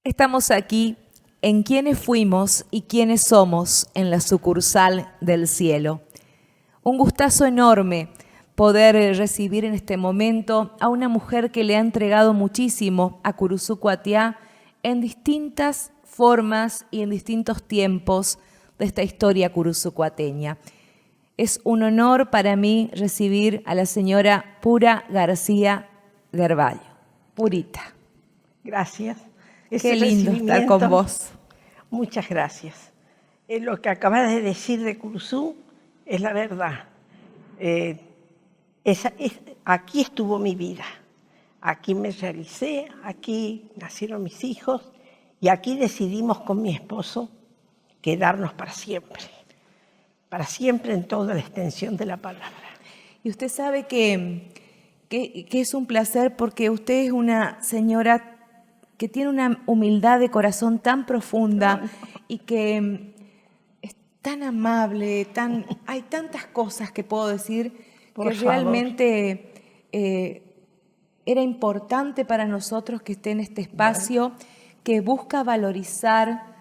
Estamos aquí en Quiénes Fuimos y Quiénes Somos en la sucursal del cielo. Un gustazo enorme poder recibir en este momento a una mujer que le ha entregado muchísimo a Curuzú Cuatiá en distintas formas y en distintos tiempos de esta historia curuzucuateña. Es un honor para mí recibir a la señora Pura García Garballo. Purita. Gracias. Qué lindo estar con vos. Muchas gracias. Lo que acabas de decir de Curuzú es la verdad. Aquí estuvo mi vida. Aquí me realicé, aquí nacieron mis hijos y aquí decidimos con mi esposo quedarnos para siempre en toda la extensión de la palabra. Y usted sabe que es un placer porque usted es una señora que tiene una humildad de corazón tan profunda y que es tan amable, hay tantas cosas que puedo decir Por que favor. Realmente era importante para nosotros que esté en este espacio que busca valorizar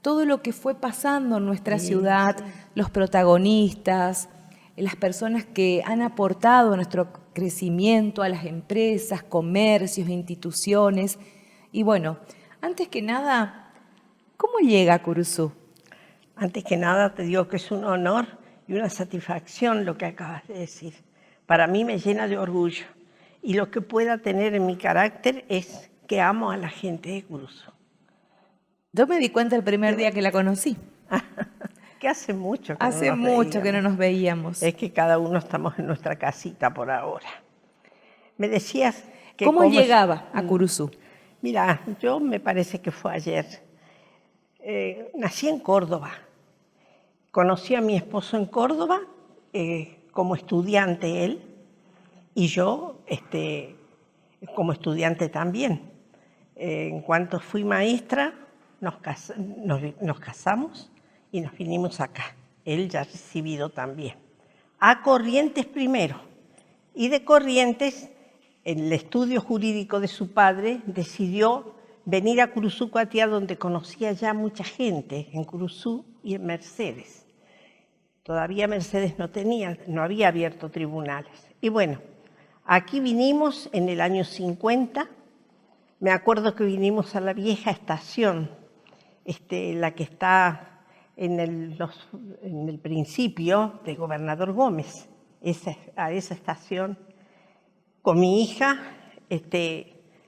todo lo que fue pasando en nuestra ciudad, los protagonistas, las personas que han aportado a nuestro crecimiento, a las empresas, comercios, instituciones. Y bueno, antes que nada, ¿cómo llega a Curuzú? Antes que nada te digo que es un honor y una satisfacción lo que acabas de decir. Para mí me llena de orgullo y lo que pueda tener en mi carácter es que amo a la gente de Curuzú. Yo me di cuenta el primer día que la conocí. Que hace mucho que Hace no nos mucho que no nos veíamos. Es que cada uno estamos en nuestra casita por ahora. Me decías que ¿Cómo llegaba a Curuzú? Mira, yo me parece que fue ayer. Nací en Córdoba. Conocí a mi esposo en Córdoba como estudiante él y yo como estudiante también. En cuanto fui maestra, nos casamos y nos vinimos acá. Él ya recibido también. A Corrientes primero. Y de Corrientes, el estudio jurídico de su padre decidió venir a Curuzú Cuatiá, donde conocía ya mucha gente, en Curuzú y en Mercedes. Todavía Mercedes no había abierto tribunales. Y bueno, aquí vinimos en el año 50. Me acuerdo que vinimos a la vieja estación, la que está en el principio de Gobernador Gómez, a esa estación, con mi hija.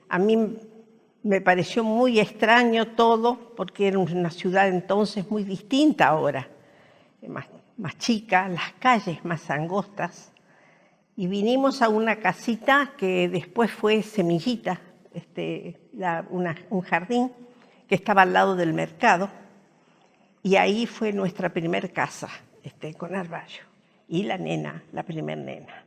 A mí me pareció muy extraño todo, porque era una ciudad entonces muy distinta ahora, más chica, las calles más angostas. Y vinimos a una casita que después fue Semillita, un jardín que estaba al lado del mercado. Y ahí fue nuestra primer casa, con Arballo. Y la primer nena.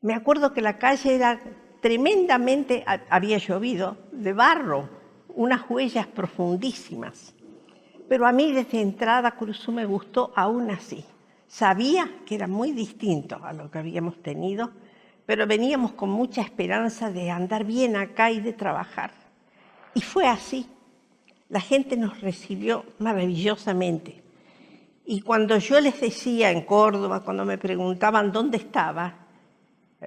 Me acuerdo que la calle era tremendamente, había llovido, de barro, unas huellas profundísimas. Pero a mí desde entrada Curuzú me gustó aún así. Sabía que era muy distinto a lo que habíamos tenido, pero veníamos con mucha esperanza de andar bien acá y de trabajar. Y fue así. La gente nos recibió maravillosamente. Y cuando yo les decía en Córdoba, cuando me preguntaban dónde estaba,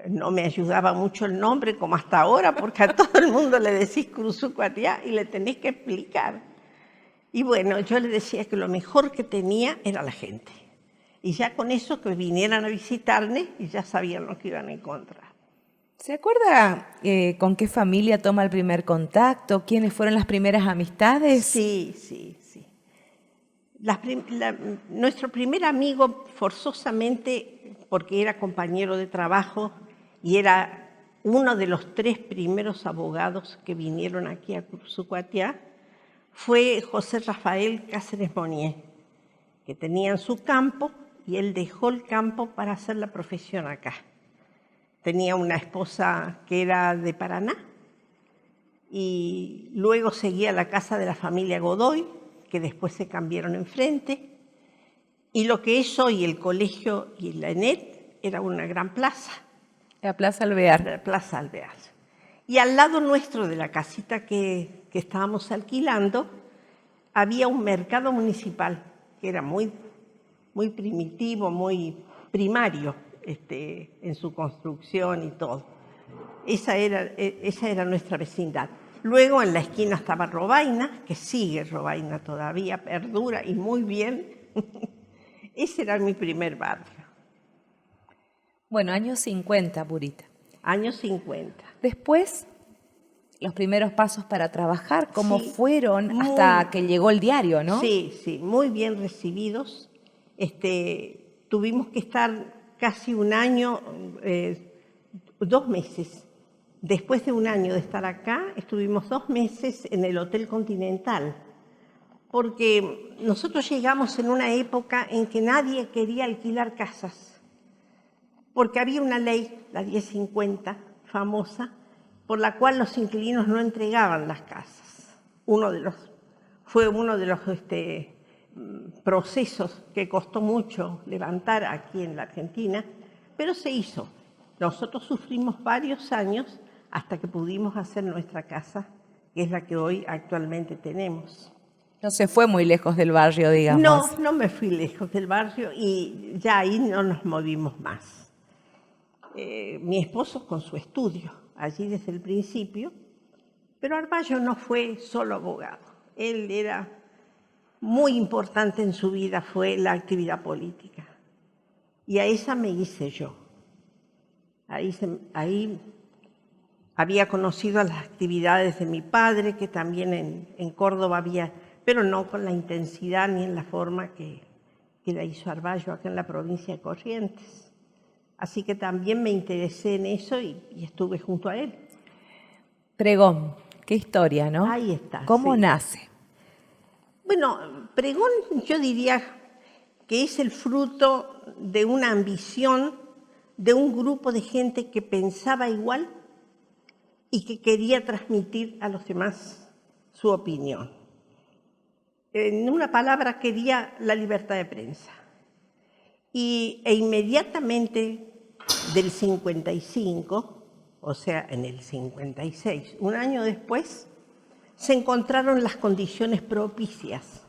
no me ayudaba mucho el nombre como hasta ahora, porque a todo el mundo le decís Curuzú Cuatiá y le tenés que explicar. Y bueno, yo le decía que lo mejor que tenía era la gente. Y ya con eso que vinieran a visitarme y ya sabían lo que iban a encontrar. ¿Se acuerda con qué familia toma el primer contacto? ¿Quiénes fueron las primeras amistades? Sí. Nuestro primer amigo, forzosamente, porque era compañero de trabajo y era uno de los 3 primeros abogados que vinieron aquí a Curuzú Cuatiá, fue José Rafael Cáceres Monier, que tenía su campo y él dejó el campo para hacer la profesión acá. Tenía una esposa que era de Paraná y luego seguía la casa de la familia Godoy, que después se cambiaron enfrente. Y lo que es hoy el colegio y la ENET era una gran plaza. La Plaza Alvear. La Plaza Alvear. Y al lado nuestro de la casita que estábamos alquilando, había un mercado municipal, que era muy primitivo, muy primario en su construcción y todo. Esa era nuestra vecindad. Luego en la esquina estaba Robaina, que sigue Robaina todavía, perdura y muy bien. Ese era mi primer barrio. Bueno, años 50, Purita. Años 50. Después, los primeros pasos para trabajar, ¿cómo Sí, fueron hasta que llegó el diario, no? Sí, muy bien recibidos. Tuvimos que estar casi un año, 2 meses. Después de un año de estar acá, estuvimos 2 meses en el Hotel Continental, porque nosotros llegamos en una época en que nadie quería alquilar casas, porque había una ley, la 1050, famosa, por la cual los inquilinos no entregaban las casas. Fue uno de los procesos que costó mucho levantar aquí en la Argentina, pero se hizo. Nosotros sufrimos varios años hasta que pudimos hacer nuestra casa, que es la que hoy actualmente tenemos. No se fue muy lejos del barrio, digamos. No me fui lejos del barrio y ya ahí no nos movimos más. Mi esposo con su estudio, allí desde el principio, pero Arballo no fue solo abogado. Él era muy importante en su vida, fue la actividad política. Y a esa me hice yo. Ahí había conocido las actividades de mi padre, que también en Córdoba había, pero no con la intensidad ni en la forma que la hizo Arballo acá en la provincia de Corrientes. Así que también me interesé en eso y estuve junto a él. Pregón, qué historia, ¿no? Ahí está. ¿Cómo sí. nace? Bueno, Pregón yo diría que es el fruto de una ambición de un grupo de gente que pensaba igual y que quería transmitir a los demás su opinión. En una palabra, quería la libertad de prensa. E inmediatamente del 55, o sea, en el 56, un año después, se encontraron las condiciones propicias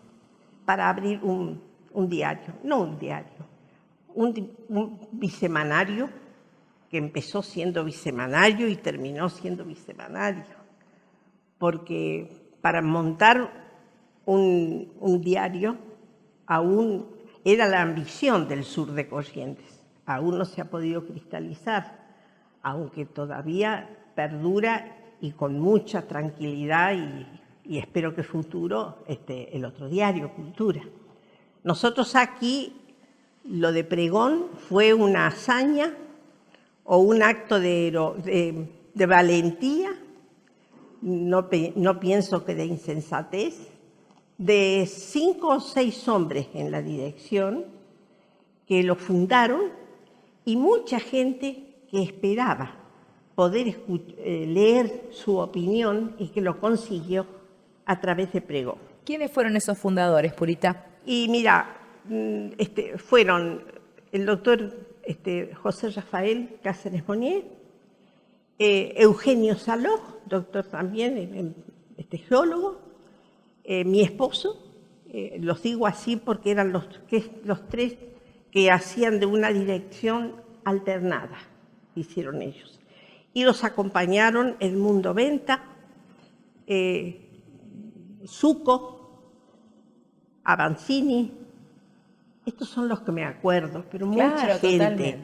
para abrir un diario, no un diario, un bisemanario que empezó siendo bisemanario y terminó siendo bisemanario, porque para montar un diario aún era la ambición del sur de Corrientes, aún no se ha podido cristalizar, aunque todavía perdura y con mucha tranquilidad y espero que futuro el otro diario, Cultura. Nosotros aquí, lo de Pregón fue una hazaña o un acto de valentía, no pienso que de insensatez, de 5 o 6 hombres en la dirección que lo fundaron y mucha gente que esperaba poder leer su opinión y que lo consiguió a través de Pregón. ¿Quiénes fueron esos fundadores, Purita? Y mira, fueron el doctor José Rafael Cáceres Monier, Eugenio Saloj, doctor también, geólogo, mi esposo, los digo así porque eran los 3 que hacían de una dirección alternada, hicieron ellos. Y los acompañaron Edmundo Venta, Zucco, Avanzini. Estos son los que me acuerdo, pero mucha gente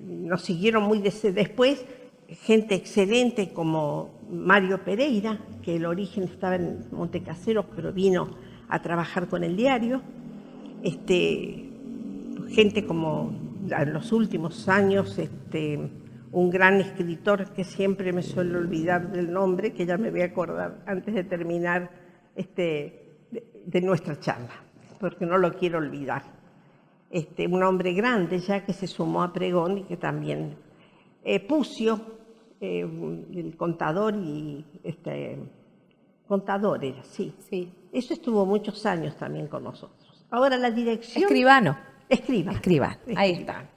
nos siguieron muy después, gente excelente como Mario Pereira, que el origen estaba en Montecaseros, pero vino a trabajar con el diario. Gente como en los últimos años, un gran escritor que siempre me suelo olvidar del nombre, que ya me voy a acordar antes de terminar de nuestra charla, porque no lo quiero olvidar. Un hombre grande ya que se sumó a Pregón y que también Pucio, el contador y contador era, sí. Sí. Eso estuvo muchos años también con nosotros. Ahora la dirección... Escribano. Escribano. Ahí está.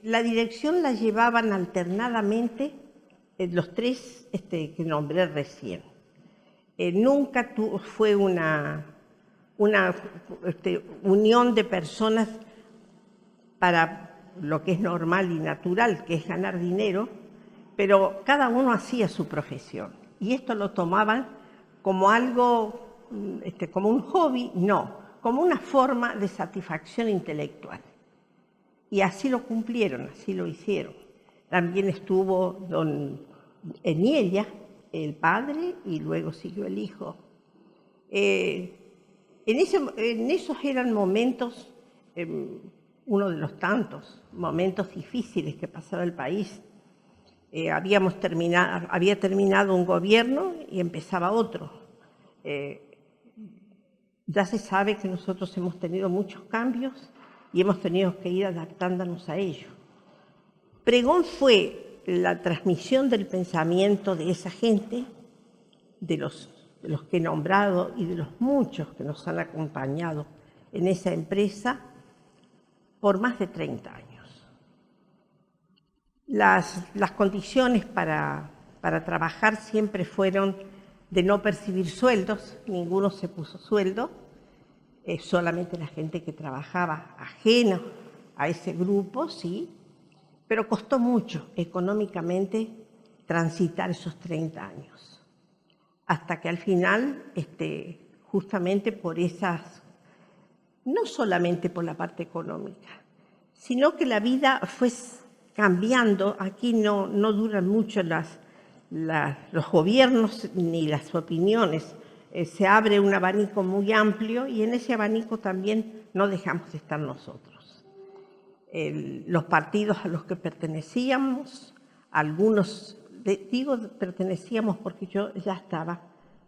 La dirección la llevaban alternadamente los tres que nombré recién. Nunca fue una unión de personas para lo que es normal y natural, que es ganar dinero, pero cada uno hacía su profesión. Y esto lo tomaban como algo, como un hobby, no, como una forma de satisfacción intelectual. Y así lo cumplieron, así lo hicieron. También estuvo don Eniella, el padre, y luego siguió el hijo. En esos eran momentos, uno de los tantos momentos difíciles que pasaba el país. Había terminado un gobierno y empezaba otro. Ya se sabe que nosotros hemos tenido muchos cambios y hemos tenido que ir adaptándonos a ello. Pregón fue la transmisión del pensamiento de esa gente, de los que he nombrado y de los muchos que nos han acompañado en esa empresa por más de 30 años. Las condiciones para trabajar siempre fueron de no percibir sueldos, ninguno se puso sueldo, solamente la gente que trabajaba ajena a ese grupo, sí, pero costó mucho económicamente transitar esos 30 años, hasta que al final, justamente por esas, no solamente por la parte económica, sino que la vida fue cambiando. Aquí no duran mucho los gobiernos ni las opiniones. Se abre un abanico muy amplio y en ese abanico también no dejamos de estar nosotros. Los partidos a los que pertenecíamos, algunos, digo pertenecíamos porque yo ya estaba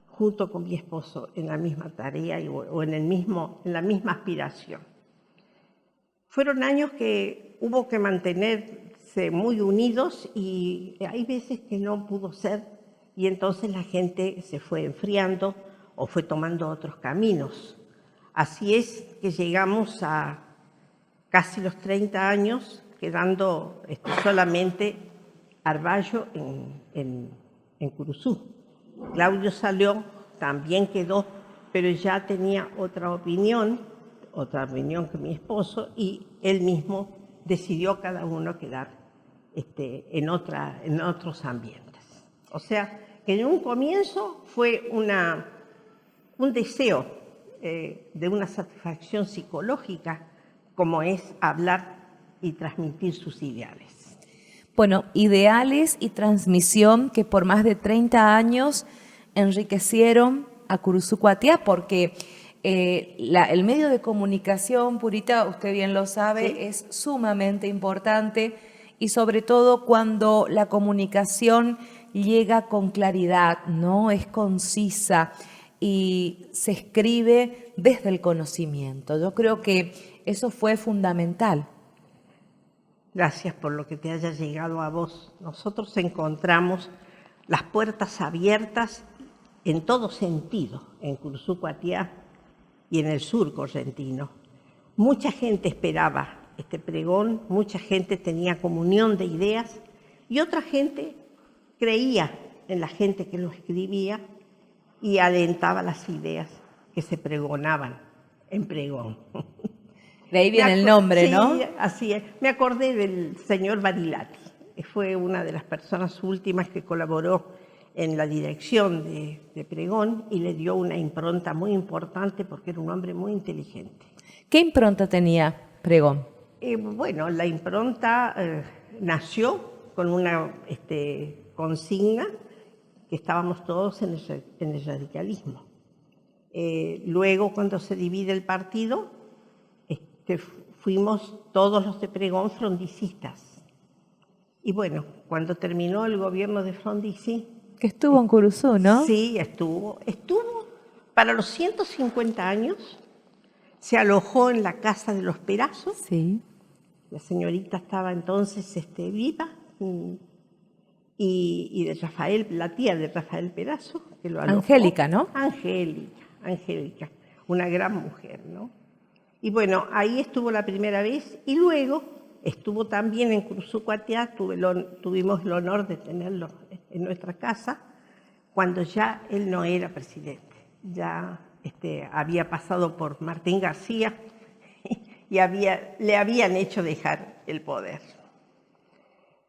junto con mi esposo en la misma tarea o en la misma aspiración. Fueron años que hubo que mantenerse muy unidos y hay veces que no pudo ser y entonces la gente se fue enfriando o fue tomando otros caminos. Así es que llegamos a casi los 30 años, quedando solamente Arballo en Curuzú. Claudio salió, también quedó, pero ya tenía otra opinión que mi esposo, y él mismo decidió cada uno quedar en otros ambientes. O sea, que en un comienzo fue un deseo de una satisfacción psicológica, como es hablar y transmitir sus ideales. Bueno, ideales y transmisión que por más de 30 años enriquecieron a Curuzú Cuatiá, porque el medio de comunicación, Purita, usted bien lo sabe, ¿sí? Es sumamente importante y sobre todo cuando la comunicación llega con claridad, ¿no? Es concisa y se escribe desde el conocimiento. Yo creo que eso fue fundamental. Gracias por lo que te haya llegado a vos. Nosotros encontramos las puertas abiertas en todo sentido, en Curuzú Cuatiá y en el sur correntino. Mucha gente esperaba este pregón, mucha gente tenía comunión de ideas y otra gente creía en la gente que lo escribía y alentaba las ideas que se pregonaban en pregón. De ahí viene el nombre, ¿no? Sí, así es. Me acordé del señor Barilati, que fue una de las personas últimas que colaboró en la dirección de Pregón y le dio una impronta muy importante porque era un hombre muy inteligente. ¿Qué impronta tenía Pregón? Bueno, la impronta nació con una consigna que estábamos todos en el radicalismo. Luego, cuando se divide el partido, fuimos todos los de Pregón frondicistas. Y bueno, cuando terminó el gobierno de Frondizi... Que estuvo en Curuzú, ¿no? Sí, estuvo Para los 150 años se alojó en la casa de los Perazo. Sí. La señorita estaba entonces viva, y de Rafael, la tía de Rafael Perazo, que lo alojó. Angélica, ¿no? Angélica, una gran mujer, ¿no? Y bueno, ahí estuvo la primera vez y luego estuvo también en Curuzucuatiá, tuvimos el honor de tenerlo en nuestra casa, cuando ya él no era presidente, ya había pasado por Martín García y le habían hecho dejar el poder.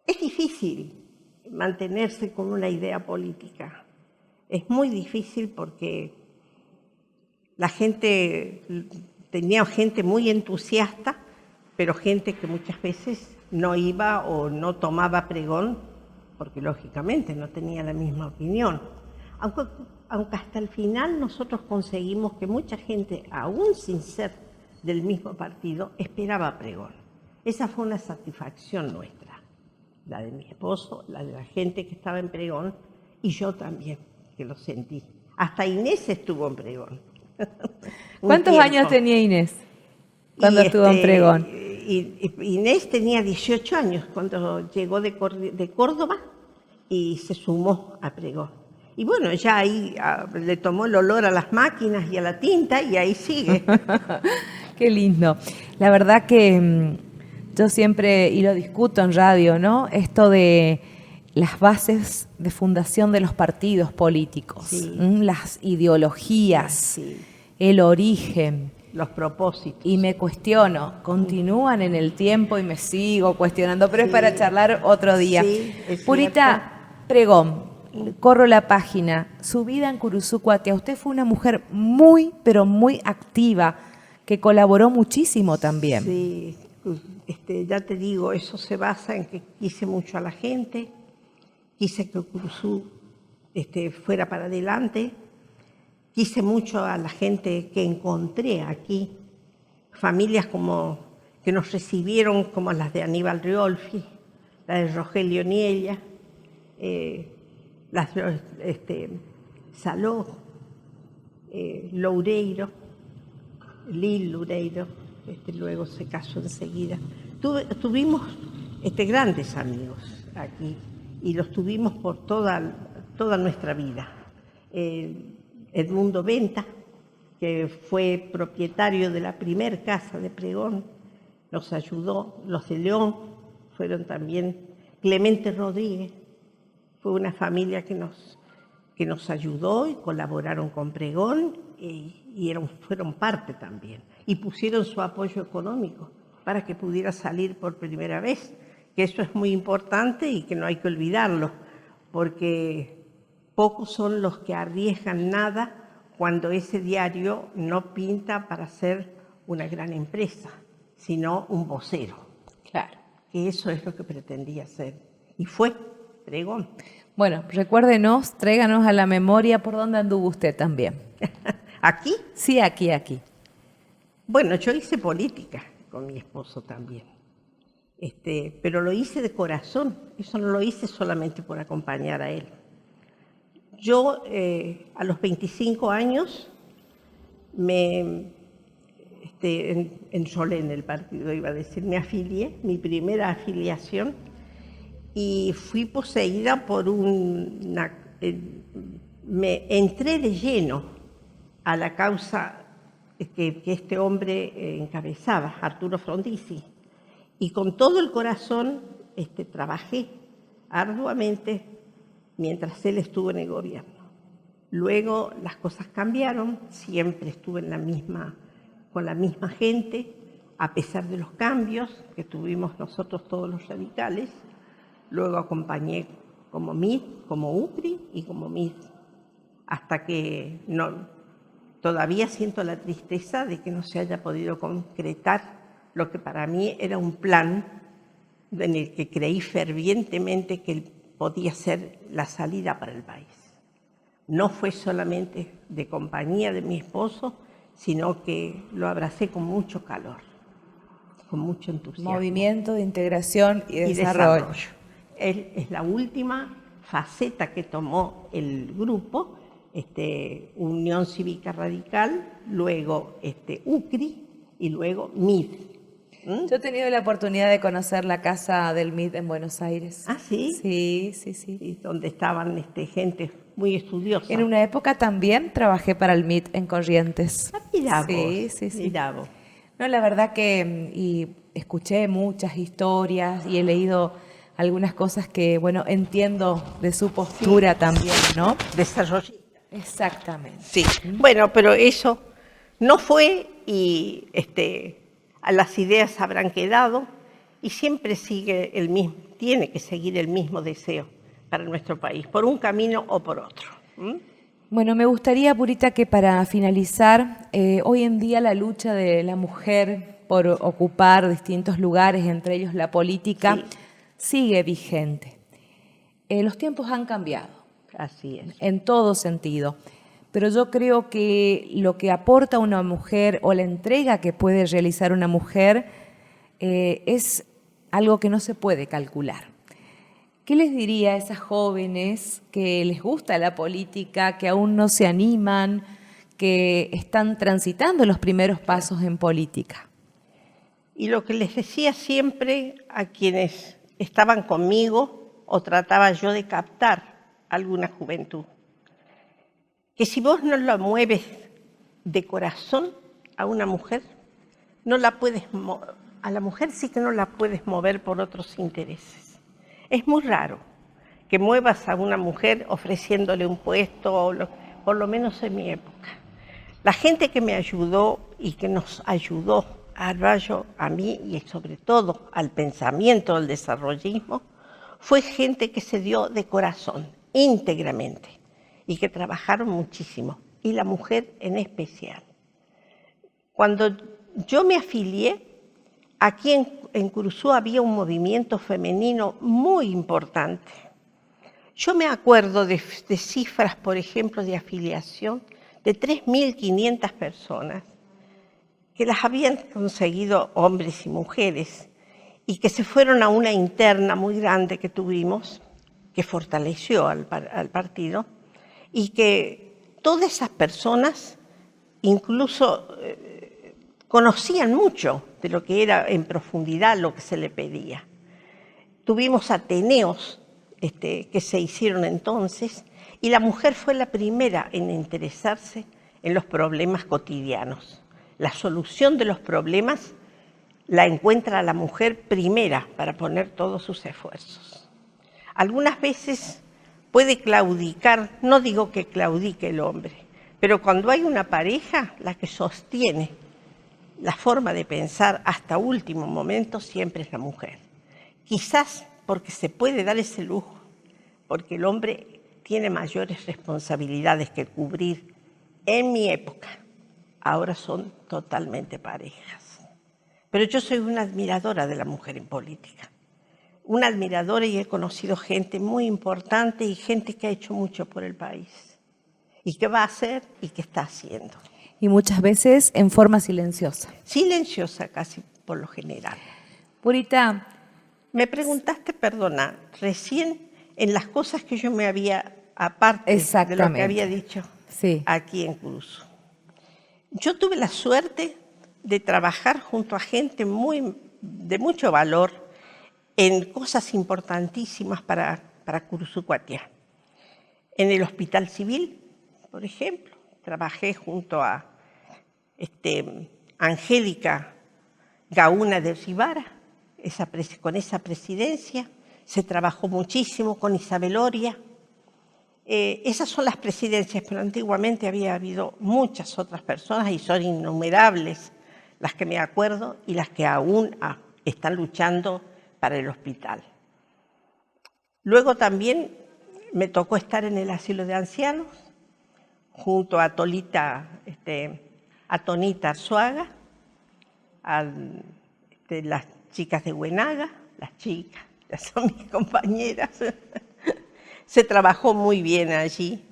Es difícil mantenerse con una idea política, es muy difícil porque la gente, tenía gente muy entusiasta, pero gente que muchas veces no iba o no tomaba pregón, porque lógicamente no tenía la misma opinión. Aunque hasta el final nosotros conseguimos que mucha gente, aún sin ser del mismo partido, esperaba pregón. Esa fue una satisfacción nuestra, la de mi esposo, la de la gente que estaba en pregón, y yo también, que lo sentí. Hasta Inés estuvo en pregón. ¿Cuántos años tenía Inés cuando estuvo en pregón? Inés tenía 18 años cuando llegó de Córdoba y se sumó a pregón. Y bueno, ya ahí le tomó el olor a las máquinas y a la tinta y ahí sigue. Qué lindo. La verdad que yo siempre, y lo discuto en radio, ¿no? Esto de las bases de fundación de los partidos políticos, Sí. Las ideologías, Sí. El origen. Los propósitos. Y me cuestiono, continúan en el tiempo y me sigo cuestionando, pero es para charlar otro día. Sí, es Purita Pregón, corro la página, su vida en Curuzucuatiá, usted fue una mujer muy, pero muy activa, que colaboró muchísimo también. Sí, ya te digo, eso se basa en que quise mucho a la gente, quise que Curuzú fuera para adelante, quise mucho a la gente que encontré aquí, familias que nos recibieron, como las de Aníbal Riolfi, la de Rogelio Niella, las de Saló, Loureiro, Lil Loureiro, luego se casó enseguida. Tuvimos grandes amigos aquí y los tuvimos por toda nuestra vida. Edmundo Venta, que fue propietario de la primer casa de pregón, nos ayudó. Los de León fueron también. Clemente Rodríguez fue una familia que nos ayudó y colaboraron con pregón y fueron parte también. Y pusieron su apoyo económico para que pudiera salir por primera vez, que eso es muy importante y que no hay que olvidarlo, porque pocos son los que arriesgan nada cuando ese diario no pinta para ser una gran empresa, sino un vocero. Claro. Que eso es lo que pretendía ser. Y fue pregón. Bueno, recuérdenos, tráiganos a la memoria por dónde anduvo usted también. ¿Aquí? Sí, aquí. Bueno, yo hice política con mi esposo también. Pero lo hice de corazón. Eso no lo hice solamente por acompañar a él. Yo, a los 25 años, me enrolé en el partido, iba a decir, me afilié, mi primera afiliación, y fui poseída por me entré de lleno a la causa que este hombre encabezaba, Arturo Frondizi, y con todo el corazón trabajé arduamente mientras él estuvo en el gobierno. Luego las cosas cambiaron, siempre estuve con la misma gente, a pesar de los cambios que tuvimos nosotros todos los radicales. Luego acompañé como MID, como UCRI y como MID, hasta que todavía siento la tristeza de que no se haya podido concretar lo que para mí era un plan en el que creí fervientemente que podía ser la salida para el país. No fue solamente de compañía de mi esposo, sino que lo abracé con mucho calor, con mucho entusiasmo. Movimiento de integración y desarrollo. Es la última faceta que tomó el grupo Unión Cívica Radical, luego UCRI y luego MID. Yo he tenido la oportunidad de conocer la casa del MID en Buenos Aires. ¿Ah, sí? Sí, sí, sí. Y donde estaban gente muy estudiosa. En una época también trabajé para el MID en Corrientes. Ah, mirá Sí, vos, sí, sí. mirá vos. No, la verdad que y escuché muchas historias y he leído algunas cosas que, bueno, entiendo de su postura también, ¿no? Desarrollista. Exactamente. Sí. Bueno, pero eso no fue y a las ideas habrán quedado y siempre sigue el mismo, tiene que seguir el mismo deseo para nuestro país, por un camino o por otro. Bueno, me gustaría, Purita, que para finalizar, hoy en día la lucha de la mujer por ocupar distintos lugares, entre ellos la política, Sí. sigue vigente. Los tiempos han cambiado Así es. en todo sentido, pero yo creo que lo que aporta una mujer o la entrega que puede realizar una mujer es algo que no se puede calcular. ¿Qué les diría a esas jóvenes que les gusta la política, que aún no se animan, que están transitando los primeros pasos en política? Y lo que les decía siempre a quienes estaban conmigo o trataba yo de captar alguna juventud, que si vos no la mueves de corazón a una mujer, no la puedes a la mujer sí que no la puedes mover por otros intereses. Es muy raro que muevas a una mujer ofreciéndole un puesto, por lo menos en mi época. La gente que me ayudó y que nos ayudó a Rayo, a mí y sobre todo al pensamiento del desarrollismo, fue gente que se dio de corazón, íntegramente, y que trabajaron muchísimo, y la mujer en especial. Cuando yo me afilié, aquí en Curuzú había un movimiento femenino muy importante. Yo me acuerdo de cifras, por ejemplo, de afiliación de 3.500 personas que las habían conseguido hombres y mujeres y que se fueron a una interna muy grande que tuvimos, que fortaleció al partido, y que todas esas personas incluso conocían mucho de lo que era en profundidad lo que se le pedía. Tuvimos ateneos que se hicieron entonces y la mujer fue la primera en interesarse en los problemas cotidianos. La solución de los problemas la encuentra la mujer primera para poner todos sus esfuerzos. Algunas veces puede claudicar, no digo que claudique el hombre, pero cuando hay una pareja, la que sostiene la forma de pensar hasta último momento siempre es la mujer. Quizás porque se puede dar ese lujo, porque el hombre tiene mayores responsabilidades que cubrir. En mi época, ahora son totalmente parejas. Pero yo soy una admiradora de la mujer en política. Una admiradora y he conocido gente muy importante y gente que ha hecho mucho por el país. Y que va a hacer y que está haciendo. Y muchas veces en forma silenciosa. Silenciosa casi por lo general. Purita, me preguntaste, perdona, recién en las cosas que yo me había, aparte de lo que había dicho aquí en Curuzú. Yo tuve la suerte de trabajar junto a gente de mucho valor en cosas importantísimas para Curuzú-Cuatiá. En el Hospital Civil, por ejemplo, trabajé junto a Angélica Gauna de Rivara, con esa presidencia. Se trabajó muchísimo con Isabel Oria. Esas son las presidencias, pero antiguamente había habido muchas otras personas y son innumerables las que me acuerdo y las que aún están luchando para el hospital. Luego también me tocó estar en el asilo de ancianos junto a Tonita Arzuaga, las chicas de Huenaga, las chicas, ya son mis compañeras. Se trabajó muy bien allí.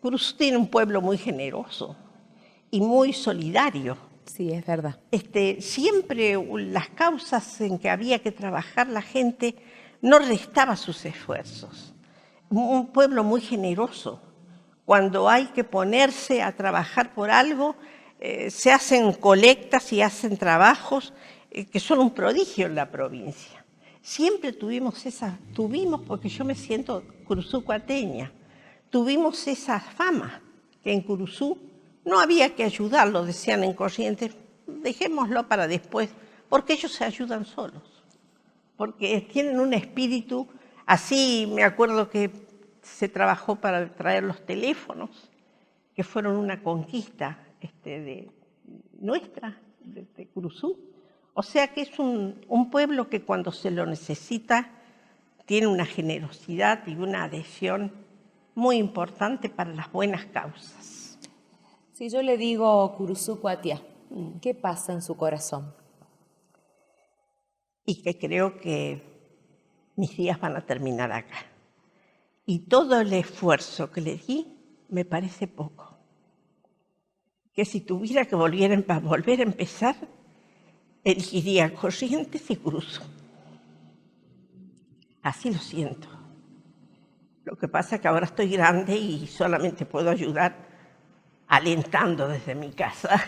Curuzú tiene un pueblo muy generoso y muy solidario. Sí, es verdad. Siempre las causas en que había que trabajar la gente no restaba sus esfuerzos. Un pueblo muy generoso, Cuando hay que ponerse a trabajar por algo, se hacen colectas y hacen trabajos que son un prodigio en la provincia. Siempre tuvimos porque yo me siento curuzucuateña, tuvimos esa fama que en Curuzú no había que ayudarlo, decían en Corrientes, dejémoslo para después, porque ellos se ayudan solos, porque tienen un espíritu, así me acuerdo que se trabajó para traer los teléfonos, que fueron una conquista nuestra, de Curuzú. O sea que es un pueblo que cuando se lo necesita tiene una generosidad y una adhesión muy importante para las buenas causas. Si yo le digo Curuzucuatia, ¿qué pasa en su corazón? Y que creo que mis días van a terminar acá. Y todo el esfuerzo que le di me parece poco. Que si tuviera que volver a empezar, elegiría Corrientes y Curuzú. Así lo siento. Lo que pasa es que ahora estoy grande y solamente puedo ayudar alentando desde mi casa.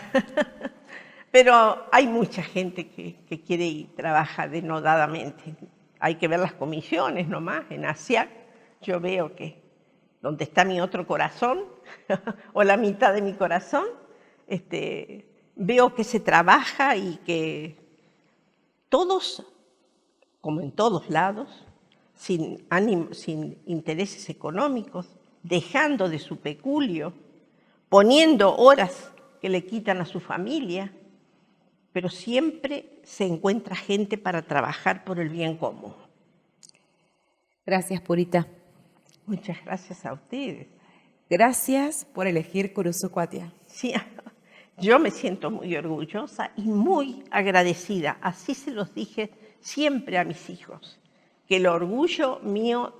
Pero hay mucha gente que quiere y trabaja denodadamente. Hay que ver las comisiones nomás. En ASIAC yo veo que donde está mi otro corazón, o la mitad de mi corazón, veo que se trabaja y que todos, como en todos lados, sin intereses económicos, dejando de su peculio, poniendo horas que le quitan a su familia, pero siempre se encuentra gente para trabajar por el bien común. Gracias, Purita. Muchas gracias a ustedes. Gracias por elegir Curuzucuatia. Sí, yo me siento muy orgullosa y muy agradecida. Así se los dije siempre a mis hijos, que el orgullo mío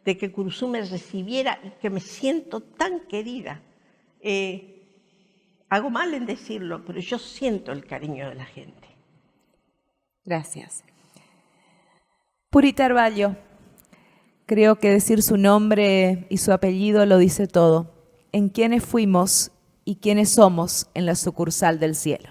de que Curuzú me recibiera y que me siento tan querida. Hago mal en decirlo, pero yo siento el cariño de la gente. Gracias. Purita Arballo, creo que decir su nombre y su apellido lo dice todo. En quiénes fuimos y quiénes somos en la sucursal del cielo.